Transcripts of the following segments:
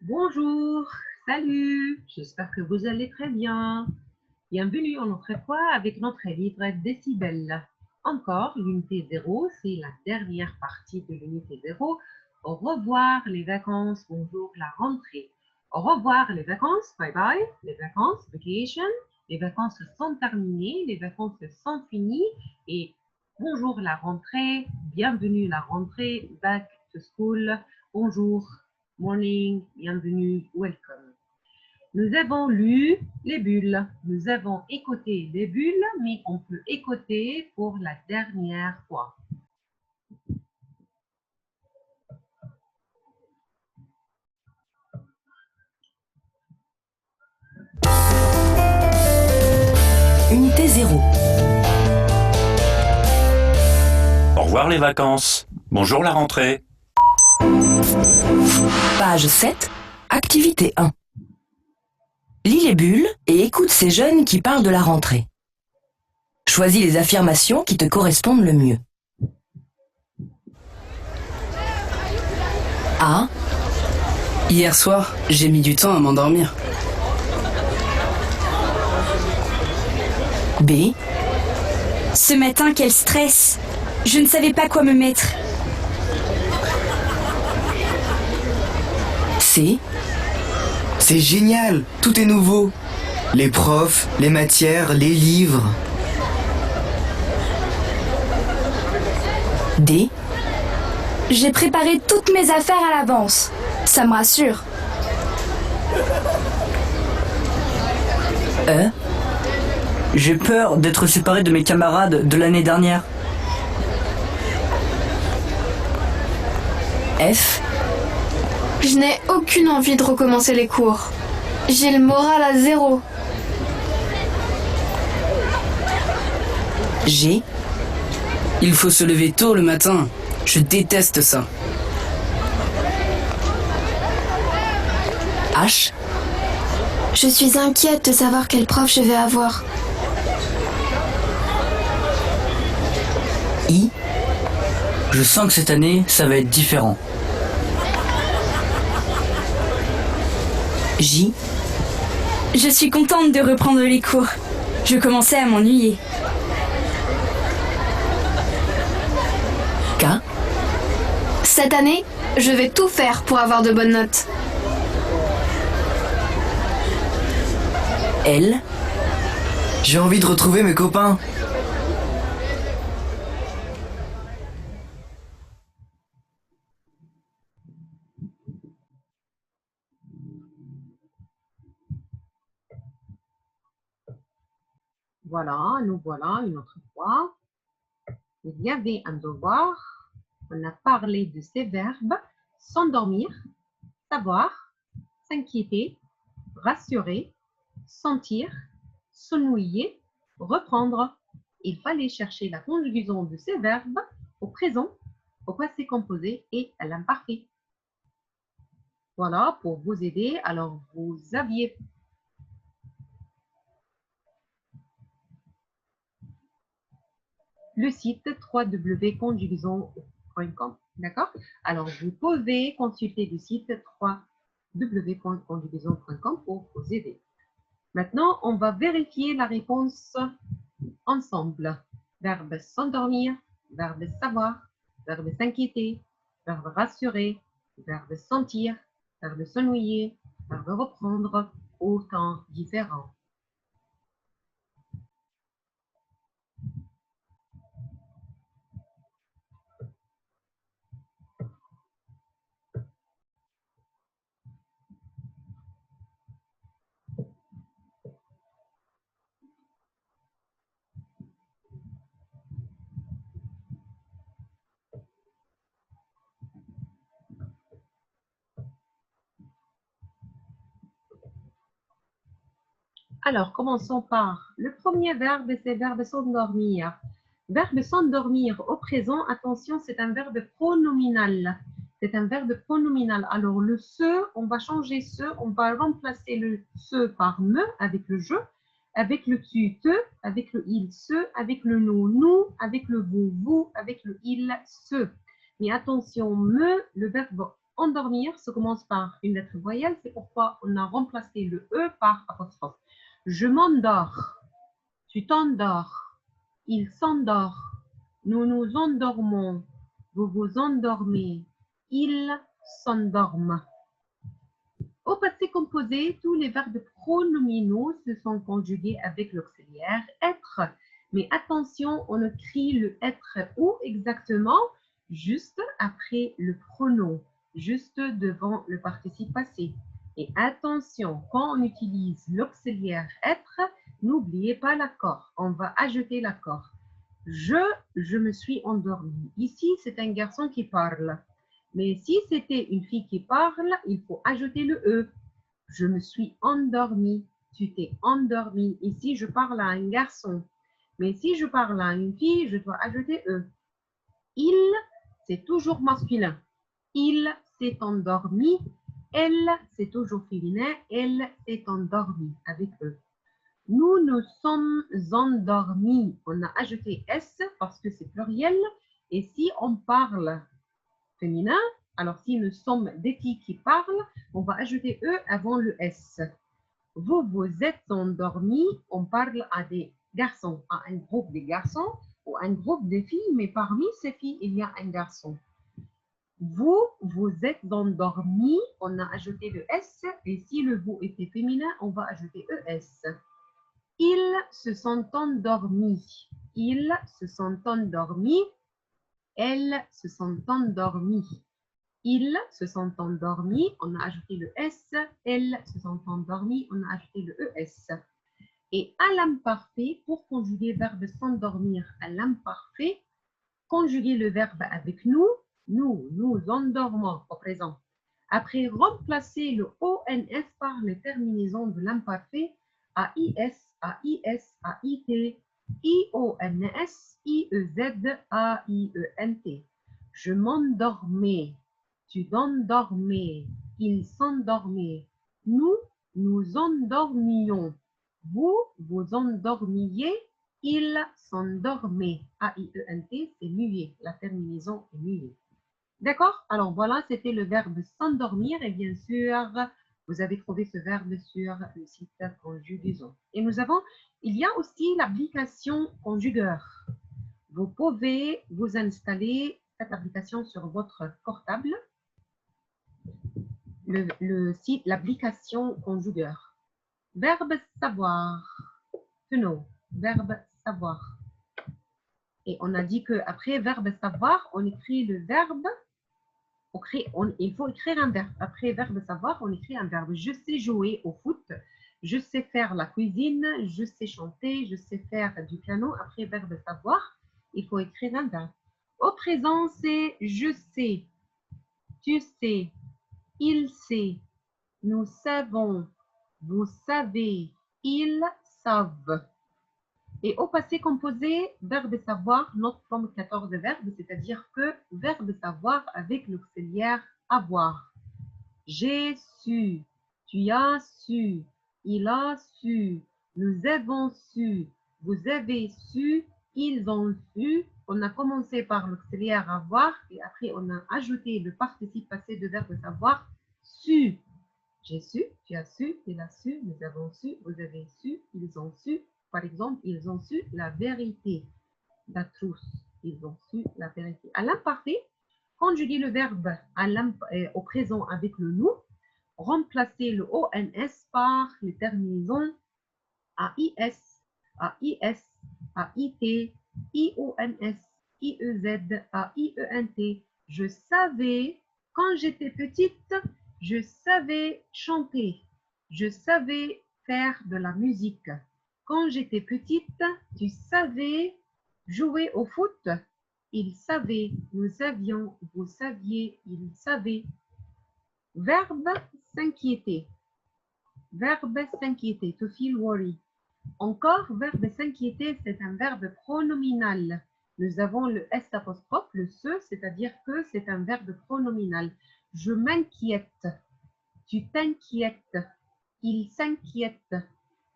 Bonjour, salut, j'espère que vous allez très bien. Bienvenue en notre fois avec notre livre Décibel. Encore, l'unité 0, c'est la dernière partie de l'unité 0. Au revoir les vacances, bonjour la rentrée. Au revoir les vacances, bye bye, les vacances, vacation. Les vacances sont terminées, les vacances sont finies et bonjour la rentrée, bienvenue la rentrée, back to school, bonjour, morning, bienvenue, welcome. Nous avons lu les bulles, nous avons écouté les bulles, mais on peut écouter pour la dernière fois. Unité 0. Au revoir les vacances. Bonjour la rentrée. Page 7. Activité 1. Lis les bulles et écoute ces jeunes qui parlent de la rentrée. Choisis les affirmations qui te correspondent le mieux. A. Hier soir, j'ai mis du temps à m'endormir. B. Ce matin, quel stress! Je ne savais pas quoi me mettre. C. C'est génial, tout est nouveau. Les profs, les matières, les livres. D. J'ai préparé toutes mes affaires à l'avance. Ça me rassure. E. J'ai peur d'être séparé de mes camarades de l'année dernière. F. Je n'ai aucune envie de recommencer les cours. J'ai le moral à 0. G. Il faut se lever tôt le matin. Je déteste ça. H. Je suis inquiète de savoir quel prof je vais avoir. I. Je sens que cette année, ça va être différent. J. Je suis contente de reprendre les cours. Je commençais à m'ennuyer. K. Cette année, je vais tout faire pour avoir de bonnes notes. L. J'ai envie de retrouver mes copains. Voilà, nous voilà une autre fois. Il y avait un devoir. On a parlé de ces verbes s'endormir, savoir, s'inquiéter, rassurer, sentir, s'ennuyer, reprendre. Il fallait chercher la conjugaison de ces verbes au présent, au passé composé et à l'imparfait. Voilà, pour vous aider, alors vous aviez le site www.conjugaison.com. D'accord? Alors, vous pouvez consulter le site www.conjugaison.com pour vous aider. Maintenant, on va vérifier la réponse ensemble. Verbe s'endormir, verbe savoir, verbe s'inquiéter, verbe rassurer, verbe sentir, verbe s'ennuyer, verbe reprendre, autant différents. Alors, commençons par le premier verbe, c'est verbe s'endormir. Verbe s'endormir au présent, attention, c'est un verbe pronominal. C'est un verbe pronominal. Alors, le se, on va changer ce, on va remplacer le se par me avec le je, avec le tu, te, avec le il, se, avec le nous, avec le vous, avec le il, se. Mais attention, me, le verbe Endormir se commence par une lettre voyelle, c'est pourquoi on a remplacé le E par apostrophe. Je m'endors, tu t'endors, il s'endort, nous nous endormons, vous vous endormez, ils s'endorment. Au passé composé, tous les verbes pronominaux se sont conjugués avec l'auxiliaire être. Mais attention, on écrit le être où exactement? Juste après le pronom, juste devant le participe passé. Et attention, quand on utilise l'auxiliaire être, n'oubliez pas l'accord. On va ajouter l'accord. Je me suis endormie. Ici, c'est un garçon qui parle. Mais si c'était une fille qui parle, il faut ajouter le E. Je me suis endormie. Tu t'es endormi. Ici, je parle à un garçon. Mais si je parle à une fille, je dois ajouter E. Il, c'est toujours masculin. Il s'est endormi. Elle, c'est toujours féminin. Elle s'est endormie avec E. Nous nous sommes endormis. On a ajouté S parce que c'est pluriel. Et si on parle féminin, alors si nous sommes des filles qui parlent, on va ajouter E avant le S. Vous vous êtes endormis, on parle à des garçons, à un groupe de garçons ou un groupe de filles, mais parmi ces filles, il y a un garçon. Vous vous êtes endormis, on a ajouté le S, et si le vous était féminin, on va ajouter ES. Ils se sont endormis. Ils se sont endormis. Elles se sont endormies. Ils se sont endormis, on a ajouté le S. Elles se sont endormies, on a ajouté le ES. Et à l'imparfait, pour conjuguer le verbe s'endormir à l'imparfait, conjuguer le verbe avec nous endormons au présent. Après, remplacer le ONS par les terminaisons de l'imparfait AIS, AIS, AIT, IONS, IEZ, AIENT. Je m'endormais, tu t'endormais, il s'endormait, nous endormions, vous endormiez, il s'endormait. AIENT, c'est muet, la terminaison est muet. D'accord? Alors voilà, c'était le verbe s'endormir et bien sûr, vous avez trouvé ce verbe sur le site Conjugaison. Et il y a aussi l'application Conjugueur. Vous pouvez vous installer cette application sur votre portable, le site, l'application Conjugueur. Verbe savoir, to know, verbe savoir. Et on a dit qu'après verbe savoir, on écrit le verbe. Il faut écrire un verbe. Après verbe savoir, on écrit un verbe. Je sais jouer au foot, je sais faire la cuisine, je sais chanter, je sais faire du piano. Après verbe savoir, il faut écrire un verbe. Au présent, c'est je sais, tu sais, il sait, nous savons, vous savez, ils savent. Et au passé composé, verbe savoir, notre forme 14 de verbe, c'est-à-dire que verbe savoir avec l'auxiliaire avoir. J'ai su, tu as su, il a su, nous avons su, vous avez su, ils ont su. On a commencé par l'auxiliaire avoir et après on a ajouté le participe passé de verbe savoir, su. J'ai su, tu as su, il a su, nous avons su, vous avez su, ils ont su. Par exemple, ils ont su la vérité. La truth. Ils ont su la vérité. À l'imparfait, conjuguer le verbe au présent avec le nous, remplacer le ONS par les terminaisons AIS, AIS, AIT, IONS, IEZ, AIENT. Je savais, quand j'étais petite, je savais chanter. Je savais faire de la musique. Quand j'étais petite, tu savais jouer au foot. Il savait, nous savions, vous saviez, il savait. Verbe s'inquiéter. Verbe s'inquiéter, to feel worried. Encore, verbe s'inquiéter, c'est un verbe pronominal. Nous avons le S apostrophe, le se, c'est-à-dire que c'est un verbe pronominal. Je m'inquiète. Tu t'inquiètes. Il s'inquiète.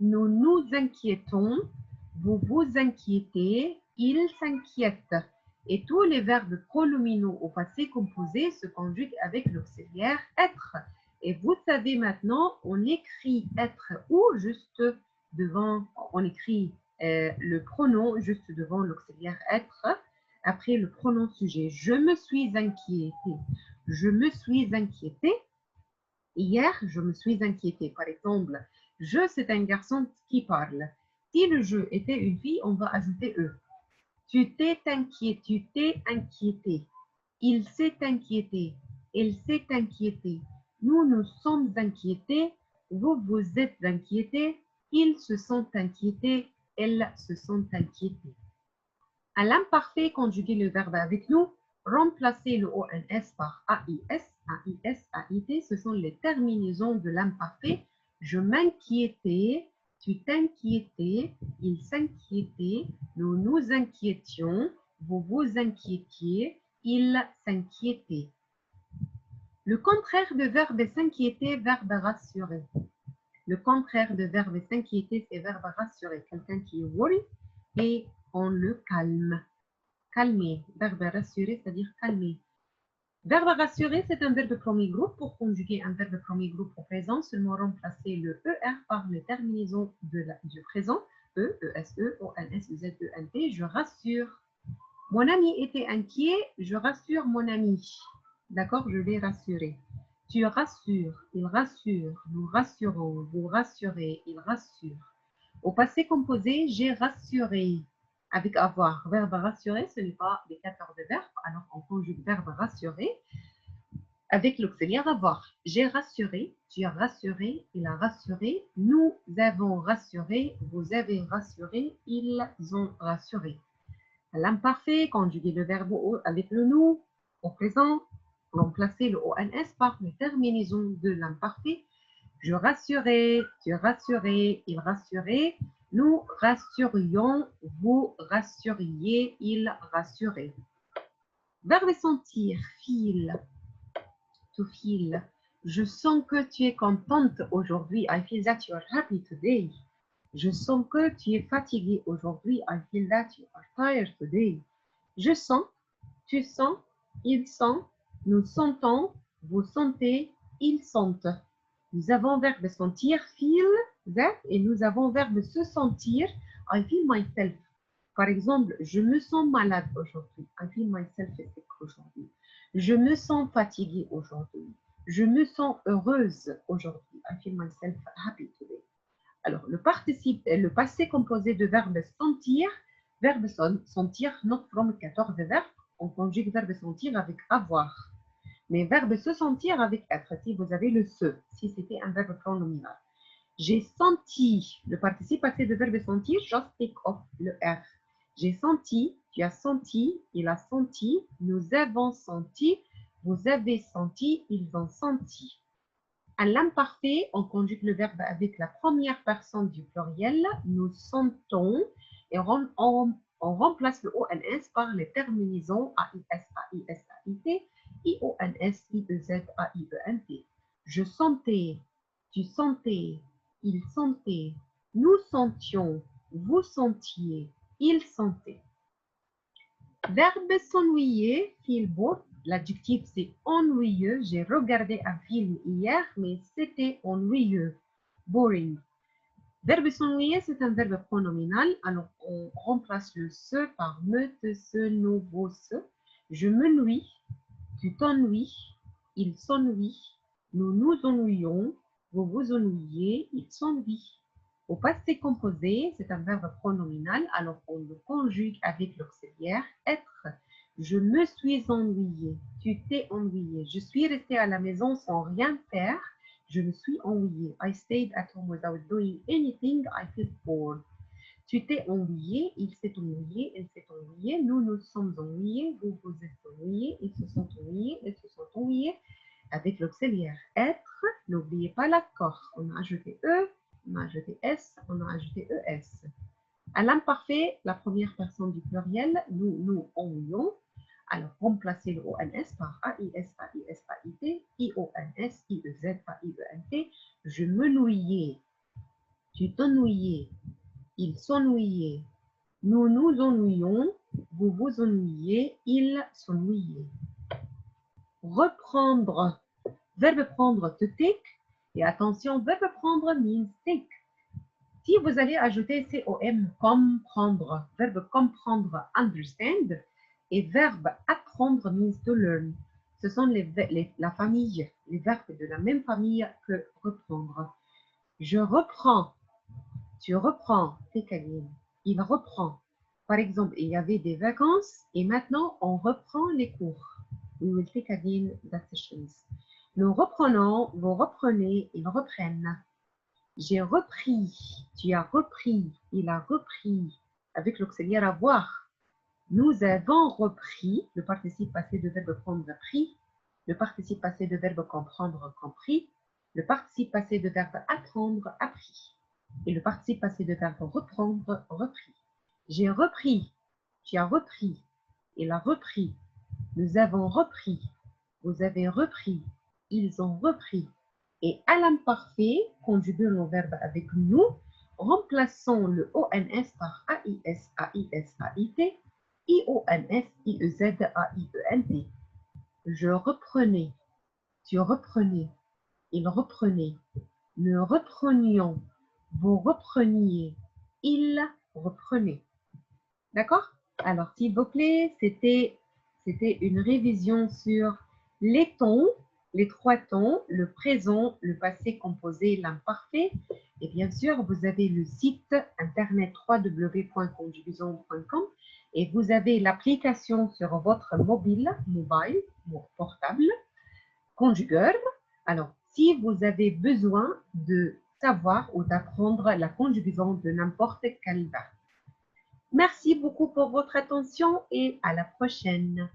Nous nous inquiétons, vous vous inquiétez, il s'inquiète. Et tous les verbes pronominaux au passé composé se conjuguent avec l'auxiliaire être. Et vous savez maintenant, on écrit être ou juste devant, on écrit le pronom juste devant l'auxiliaire être, après le pronom sujet. Je me suis inquiété. Je me suis inquiété. Hier, je me suis inquiété. Par exemple, je, c'est un garçon qui parle. Si le je était une fille, on va ajouter e. Tu t'es inquiété, tu t'es inquiété. Il s'est inquiété, elle s'est inquiétée. Nous nous sommes inquiétés, vous vous êtes inquiétés, ils se sont inquiétés, elles se sont inquiétées. À l'imparfait, conjuguez le verbe avec nous. Remplacez le ONS par AIS, AIS, AIT. Ce sont les terminaisons de l'imparfait. Je m'inquiétais, tu t'inquiétais, il s'inquiétait, nous nous inquiétions, vous vous inquiétiez, il s'inquiétait. Le contraire de verbe s'inquiéter, verbe rassurer. Le contraire de verbe s'inquiéter, c'est verbe rassurer. Quelqu'un qui est worry et on le calme. Calmer, verbe rassurer, c'est-à-dire calmer. Verbe rassurer, c'est un verbe premier groupe. Pour conjuguer un verbe premier groupe au présent, seulement remplacer le ER par les terminaisons du présent. E, ESE, ONS, UZ, ENT. Je rassure. Mon ami était inquiet, je rassure mon ami. D'accord, je l'ai rassuré. Tu rassures, il rassure, nous rassurons, vous rassurez, il rassure. Au passé composé, j'ai rassuré. Avec avoir, verbe rassurer, ce n'est pas des 14 de verbes, alors on conjugue verbe rassurer avec l'auxiliaire avoir. J'ai rassuré, tu as rassuré, il a rassuré, nous avons rassuré, vous avez rassuré, ils ont rassuré. À l'imparfait, conjuguer le verbe avec le nous, au présent, remplacer le ONS par les terminaisons de l'imparfait. Je rassurais, tu rassurais, il rassurait, nous rassurions, vous rassuriez, il rassurait. Verbe sentir, feel, to feel. Je sens que tu es contente aujourd'hui. I feel that you are happy today. Je sens que tu es fatigué aujourd'hui. I feel that you are tired today. Je sens, tu sens, il sent, nous sentons, vous sentez, ils sentent. Nous avons verbe sentir, feel that, et nous avons verbe se sentir, I feel myself. Par exemple, je me sens malade aujourd'hui. I feel myself sick aujourd'hui. Je me sens fatiguée aujourd'hui. Je me sens heureuse aujourd'hui. I feel myself happy today. Alors, le passé composé de verbe sentir, verbe sentir, not from 14 verbes, on conjugue verbe sentir avec avoir. Mais verbe se sentir avec être, si vous avez le se, si c'était un verbe pronominal. J'ai senti, le participe passé de verbe sentir, just take off le R. J'ai senti, tu as senti, il a senti, nous avons senti, vous avez senti, ils ont senti. À l'imparfait, on conjugue le verbe avec la première personne du pluriel, nous sentons, et on remplace le ONS par les terminaisons AIS, AIS, AIT, IONS, IEZ, AIENT. Je sentais, tu sentais, il sentait, nous sentions, vous sentiez, il sentait. Verbe s'ennuyer, feel bored. L'adjectif c'est ennuyeux. J'ai regardé un film hier, mais c'était ennuyeux. Boring. Verbe s'ennuyer, c'est un verbe pronominal. Alors on remplace le se par me, te, se, nous, vos, se. Je m'ennuie, tu t'ennuies, il s'ennuie, nous nous ennuyons, vous vous ennuyez, il s'ennuie. Au passé composé, c'est un verbe pronominal, alors on le conjugue avec l'auxiliaire être. Je me suis ennuyé, tu t'es ennuyé. Je suis resté à la maison sans rien faire, je me suis ennuyé. I stayed at home without doing anything, I feel bored. Tu t'es ennuyé, il s'est ennuyé, elle s'est ennuyée, nous nous sommes ennuyés, vous vous êtes ennuyés, ils se sont ennuyés, elles se sont ennuyées. Avec l'auxiliaire être, n'oubliez pas l'accord. On a ajouté E, on a ajouté S, on a ajouté ES. À l'imparfait, la première personne du pluriel, nous ennuyons. Alors, remplacez le ONS par AIS, AIS, AIT, IONS, IEZ, AIENT. Je m'ennuyais, tu t'ennuyais, il s'ennuyait, nous nous ennuyions, vous vous ennuyez, il s'ennuyait. Reprendre, verbe prendre, to take. Et attention, verbe prendre means take. Si vous allez ajouter com, comprendre, verbe comprendre, understand, et verbe apprendre means to learn. Ce sont la famille, les verbes de la même famille que reprendre. Je reprends, tu reprends, take again. Il reprend. Par exemple, il y avait des vacances et maintenant on reprend les cours. We will take again the sessions. Nous reprenons, vous reprenez, ils reprennent. J'ai repris, tu as repris, il a repris, avec l'auxiliaire avoir. Nous avons repris, le participe passé de verbe prendre, pris, le participe passé de verbe comprendre, compris, le participe passé de verbe apprendre, appris, et le participe passé de verbe reprendre, repris. J'ai repris, tu as repris, il a repris, nous avons repris, vous avez repris, ils ont repris. Et à l'imparfait, conjuguons le verbe avec nous, remplaçons le ONS par AIS, AIS, AIT, IONS, IEZ, AIENT. Je reprenais, tu reprenais, il reprenait, nous reprenions, vous repreniez, il reprenait. D'accord? Alors, s'il vous plaît, c'était une révision sur les tons, les trois tons, le présent, le passé composé, l'imparfait. Et bien sûr, vous avez le site internet www.conjugaison.com et vous avez l'application sur votre mobile, portable, Conjugueur. Alors, si vous avez besoin de savoir ou d'apprendre la conjugaison de n'importe quel verbe. Merci beaucoup pour votre attention et à la prochaine.